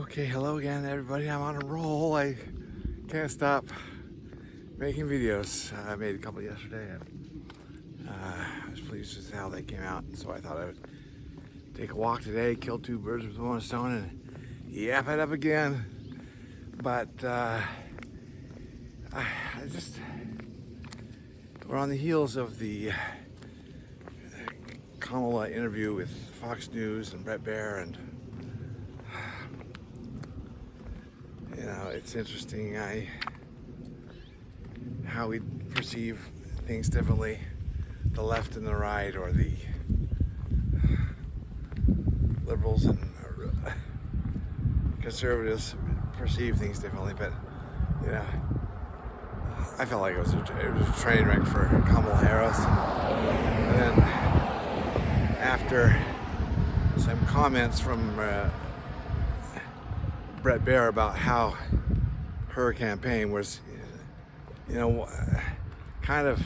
Okay, hello again, everybody. I'm on a roll. I can't stop making videos. I made a couple yesterday, and I was pleased with how they came out. So I thought I would take a walk today, kill two birds with one stone, and yap it up again. But we're on the heels of the Kamala interview with Fox News and Brett Baer, and it's interesting how we perceive things differently, the left and the right, or the liberals and conservatives perceive things differently. But I felt like it was a train wreck for Kamala Harris, and then after some comments from Brett Baer about how her campaign was, kind of,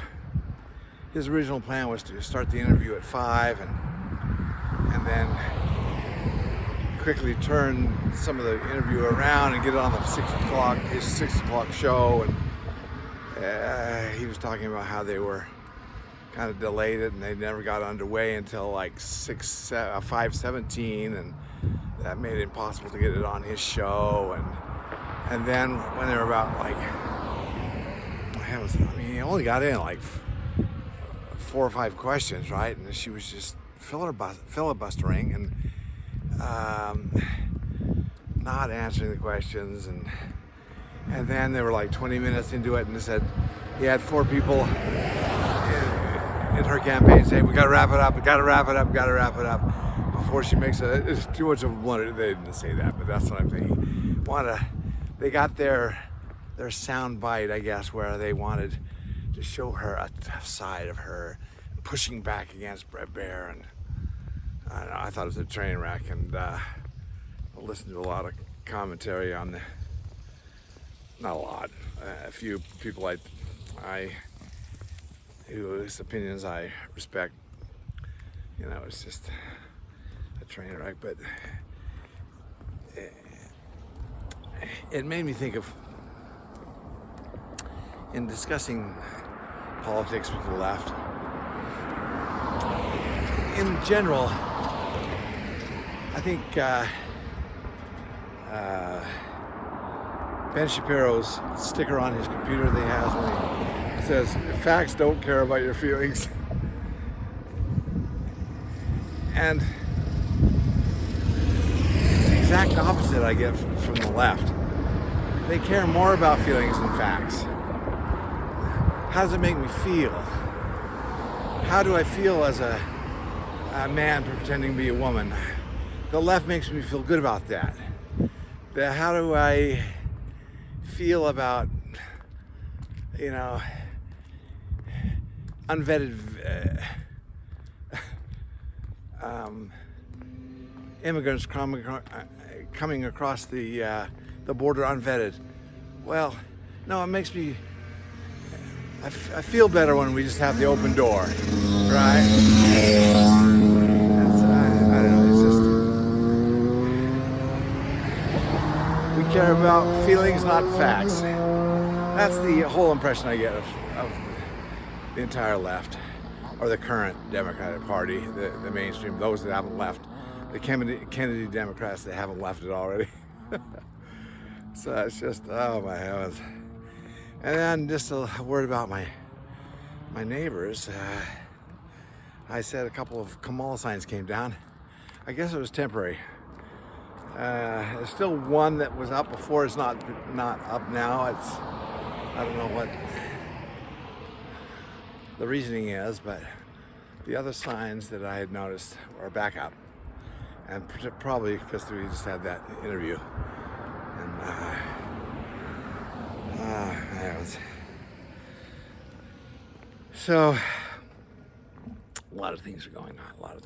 his original plan was to start the interview at 5 and then quickly turn some of the interview around and get it on the his 6 o'clock show. And he was talking about how they were kind of delayed it and they never got underway until like 5:17, and that made it impossible to get it on his show. And then when they were about he only got in like 4 or 5 questions, right? And she was just filibustering and not answering the questions. And then they were like 20 minutes into it, and they said he had 4 people in her campaign saying, "We got to wrap it up. We got to wrap it up. We got to wrap it up." Before she makes it's too much of a blunder. They didn't say that, but that's what I'm thinking. They got their sound bite, I guess, where they wanted to show her a tough side of her, pushing back against Brett Baer, and I don't know, I thought it was a train wreck. And I listened to a lot of commentary on not a lot, a few people whose opinions I respect. It's just a train wreck, but it made me think of, in discussing politics with the left, in general, I think Ben Shapiro's sticker on his computer that he has when he says, "Facts don't care about your feelings." And it's the exact opposite I get from the left. They care more about feelings than facts. How does it make me feel? How do I feel as a man pretending to be a woman? The left makes me feel good about that. How do I feel about, unvetted immigrants coming across the border unvetted? Well, no, it makes me, I feel better when we just have the open door, right? I don't know, it's just, we care about feelings, not facts. That's the whole impression I get of the entire left, or the current Democratic Party, the mainstream, those that haven't left, the Kennedy Democrats that haven't left it already. So it's just, oh my heavens. And then just a word about my neighbors. I said a couple of Kamala signs came down. I guess it was temporary. There's still one that was up before. It's not up now. I don't know what the reasoning is, but the other signs that I had noticed are back up, and probably because we just had that interview. And so a lot of things are going on. Let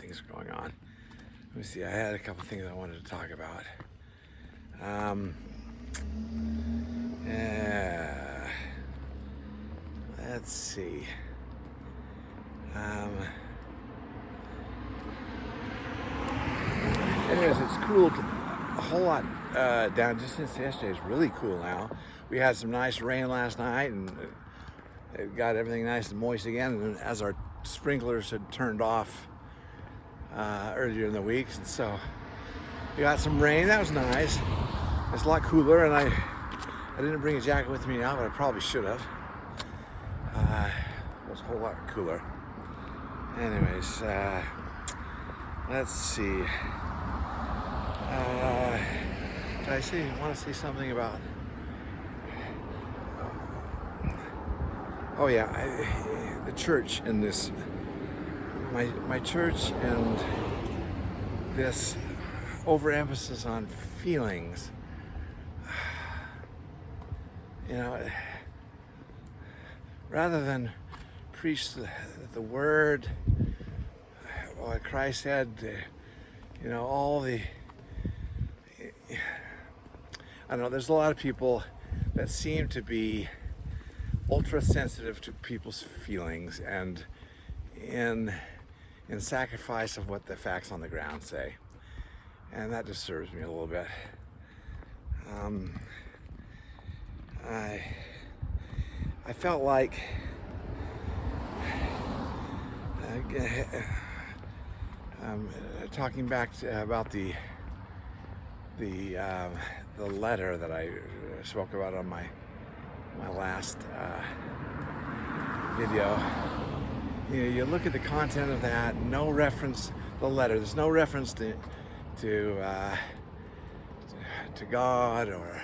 me see. I had a couple things I wanted to talk about. Let's see. Anyways, it's cool to a whole lot down just since yesterday. It's really cool now. We had some nice rain last night, and it got everything nice and moist again. And as our sprinklers had turned off earlier in the week, and so we got some rain. That was nice. It's a lot cooler, and I didn't bring a jacket with me now, but I probably should have. It was a whole lot cooler. Anyways, let's see. Did I want to say something about? Oh yeah, the church and this, my church and this overemphasis on feelings. You know, rather than preach the word, what Christ said, you know, all the, I don't know, there's a lot of people that seem to be ultra sensitive to people's feelings and in sacrifice of what the facts on the ground say. And that disturbs me a little bit. I felt like talking back about the letter that I spoke about on my last video. You know, you look at the content of that. No reference the letter. There's no reference to God or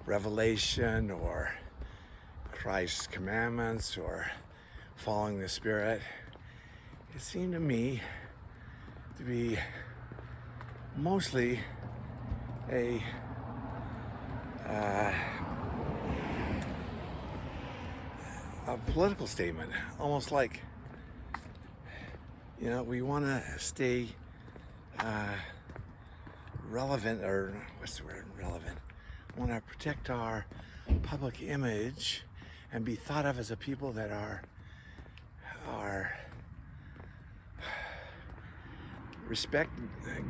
revelation or Christ's commandments or following the Spirit. It seemed to me to be mostly a political statement, almost like, you know, we want to stay relevant, or what's the word, relevant. We want to protect our public image and be thought of as a people that are respect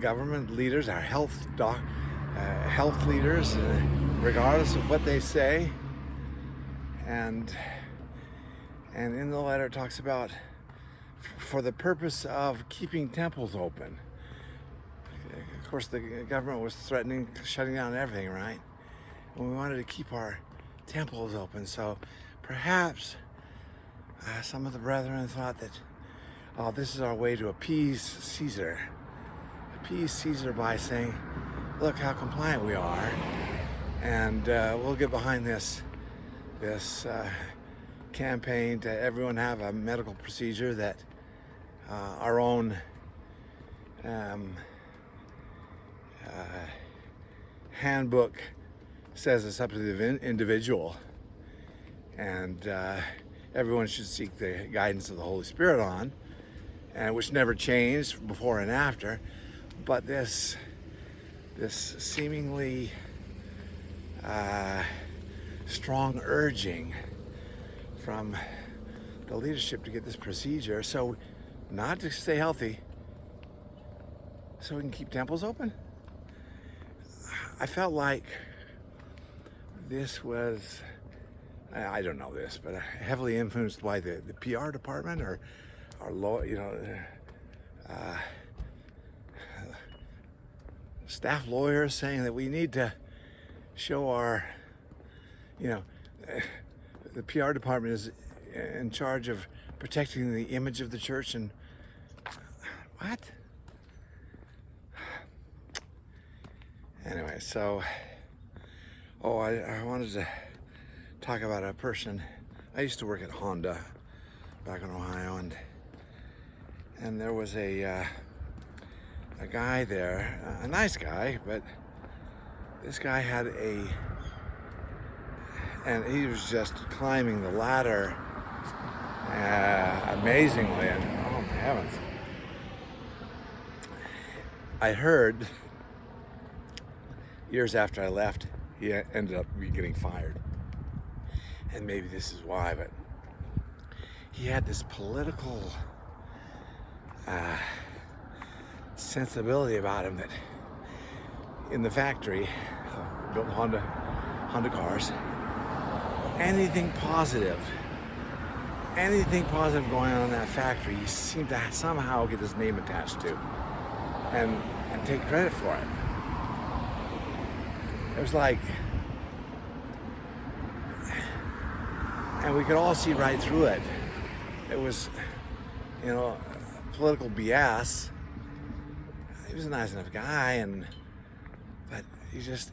government leaders, our health leaders, regardless of what they say. And in the letter it talks about for the purpose of keeping temples open. Of course, the government was threatening shutting down everything, right? And we wanted to keep our temples open. So perhaps some of the brethren thought that, oh, this is our way to appease Caesar. Appease Caesar by saying, look how compliant we are, and we'll get behind this campaign to everyone have a medical procedure that our own handbook says it's up to the individual, and everyone should seek the guidance of the Holy Spirit on, and which never changed before and after. But this seemingly strong urging from the leadership to get this procedure, so not to stay healthy, so we can keep temples open. I felt like this was, I don't know this, but heavily influenced by the PR department or our law, you know, staff lawyers saying that we need to show our, you know, the PR department is in charge of protecting the image of the church, and what? Anyway, so, I wanted to talk about a person. I used to work at Honda back in Ohio, and there was a guy there, a nice guy, but this guy had and he was just climbing the ladder amazingly, and oh my heavens. I heard years after I left, he ended up getting fired. And maybe this is why, but he had this political sensibility about him that in the factory, built Honda cars, anything positive going on in that factory, he seemed to somehow get his name attached to and take credit for it. It was like, and we could all see right through it. It was, political BS. He was a nice enough guy, but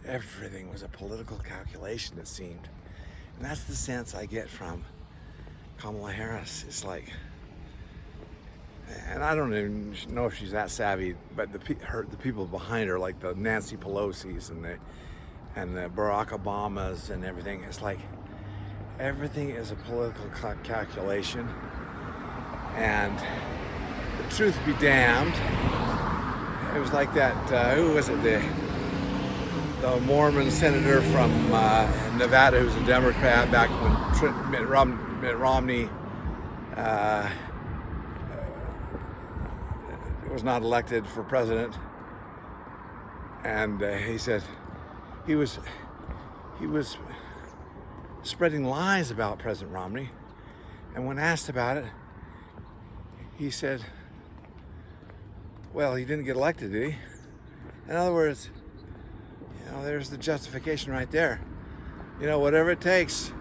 everything was a political calculation, it seemed. And that's the sense I get from Kamala Harris. It's like, and I don't even know if she's that savvy, but the people behind her, like the Nancy Pelosi's and the Barack Obamas and everything, it's like everything is a political calculation. And the truth be damned, it was like that, who was it, the Mormon senator from Nevada who was a Democrat back when Mitt Romney was not elected for president. And he said he was spreading lies about President Romney. And when asked about it, he said, well, he didn't get elected, did he? In other words, there's the justification right there. Whatever it takes.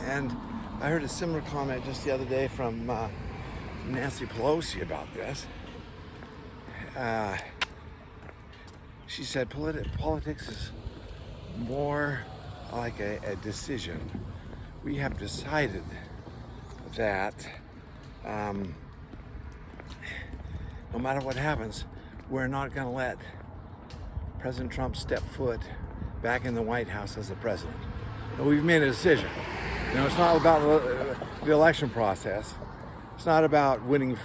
And I heard a similar comment just the other day from Nancy Pelosi about this. She said politics is more like a decision. We have decided that no matter what happens, we're not going to let President Trump step foot back in the White House as the president. And we've made a decision. It's not about the election process. It's not about winning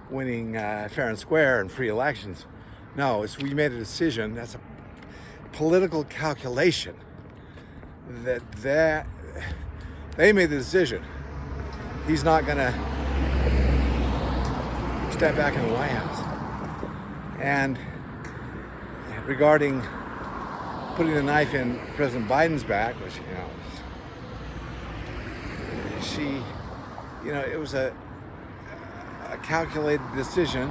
fair and square and free elections. No, we made a decision. That's a political calculation. That they made the decision. He's not going to step back in the White House. And regarding putting the knife in President Biden's back, which, it was a calculated decision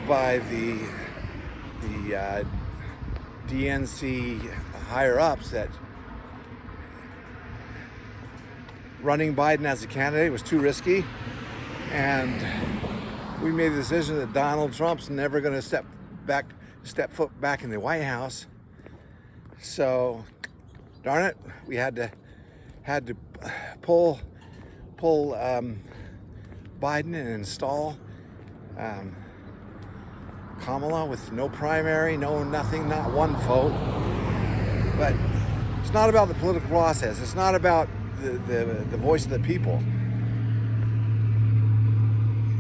by the DNC higher-ups that running Biden as a candidate was too risky, and we made the decision that Donald Trump's never going to step foot back in the White House. So, darn it, we had to pull Biden and install Kamala with no primary, no nothing, not one vote. But it's not about the political process. It's not about the voice of the people.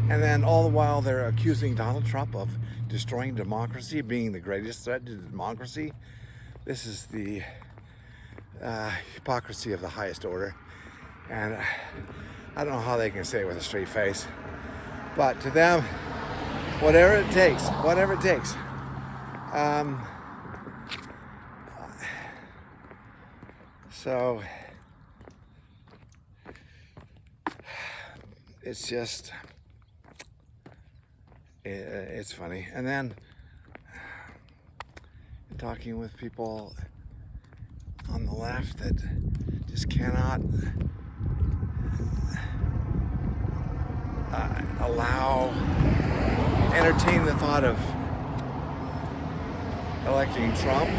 And then all the while they're accusing Donald Trump of destroying democracy, being the greatest threat to democracy. This is the hypocrisy of the highest order. And I don't know how they can say it with a straight face. But to them, whatever it takes. So it's just, it's funny. And then talking with people on the left that just cannot entertain the thought of electing Trump.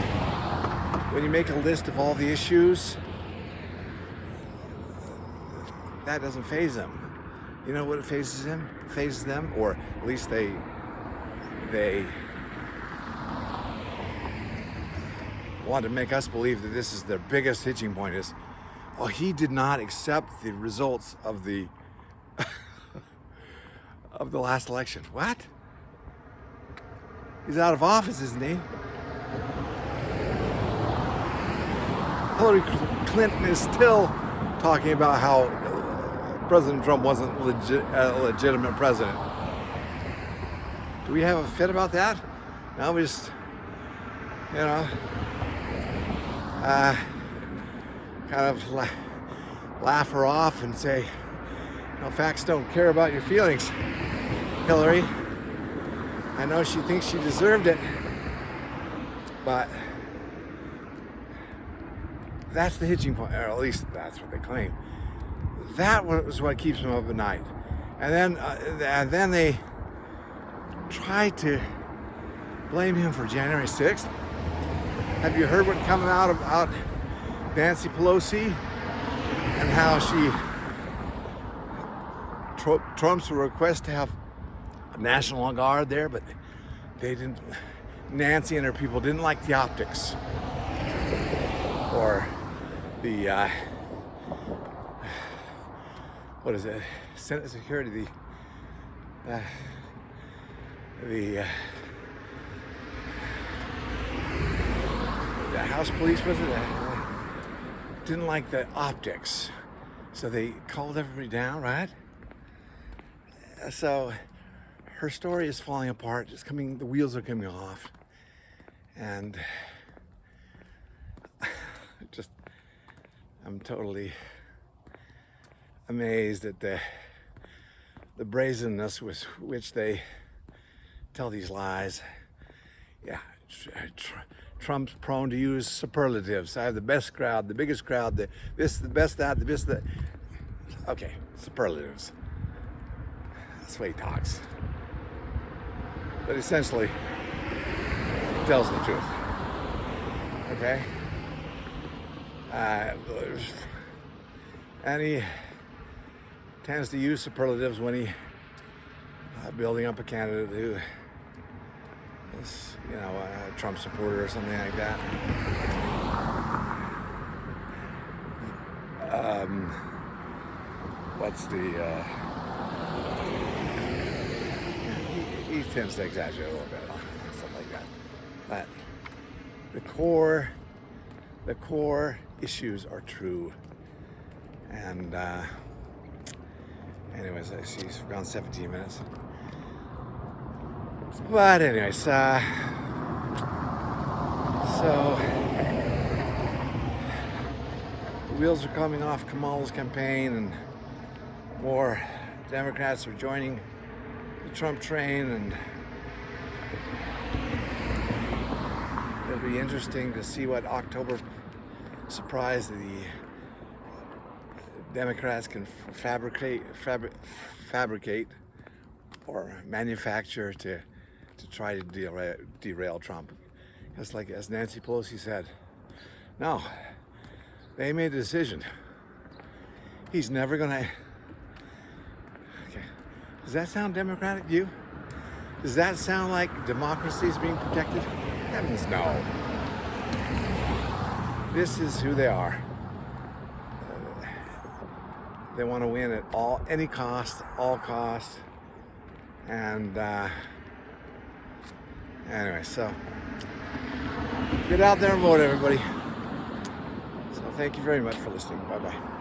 When you make a list of all the issues, that doesn't faze them. You know what phases them, or at least they want to make us believe that this is their biggest hitching point is, oh, he did not accept the results of the of the last election. What? He's out of office, isn't he? Hillary Clinton is still talking about how President Trump wasn't a legitimate president. Do we have a fit about that? No, we just, you know, kind of laugh her off and say, no, facts don't care about your feelings, Hillary. I know she thinks she deserved it, but that's the hitching point, or at least that's what they claim. That was what keeps them up at night. And then they tried to blame him for January 6th. Have you heard what coming out about Nancy Pelosi and how she Trump's request to have a National Guard there, but they didn't. Nancy and her people didn't like the optics or the what is it? Senate security. The House police, was it? Didn't like the optics, so they called everybody down, right? So her story is falling apart. The wheels are coming off, and I'm totally amazed at the brazenness with which they tell these lies. Yeah, Trump's prone to use superlatives. I have the best crowd, the biggest crowd, the best that, the best that. Okay, superlatives. That's the way he talks. But essentially, he tells the truth. Okay? And he tends to use superlatives when he building up a candidate who is, you know, a Trump supporter or something like that. He tends to exaggerate a little bit and stuff like that. But the core issues are true. And anyways, I see it's gone 17 minutes. But anyways, so the wheels are coming off Kamala's campaign, and more Democrats are joining the Trump train, and it'll be interesting to see what October surprise the Democrats can fabricate or manufacture to try to derail Trump. Just like as Nancy Pelosi said, no, they made a decision. He's never gonna. Okay, does that sound democratic to you? Does that sound like democracy is being protected? Heavens no. This is who they are. They want to win at any cost, all costs. And anyway, so get out there and vote, everybody. So thank you very much for listening. Bye-bye.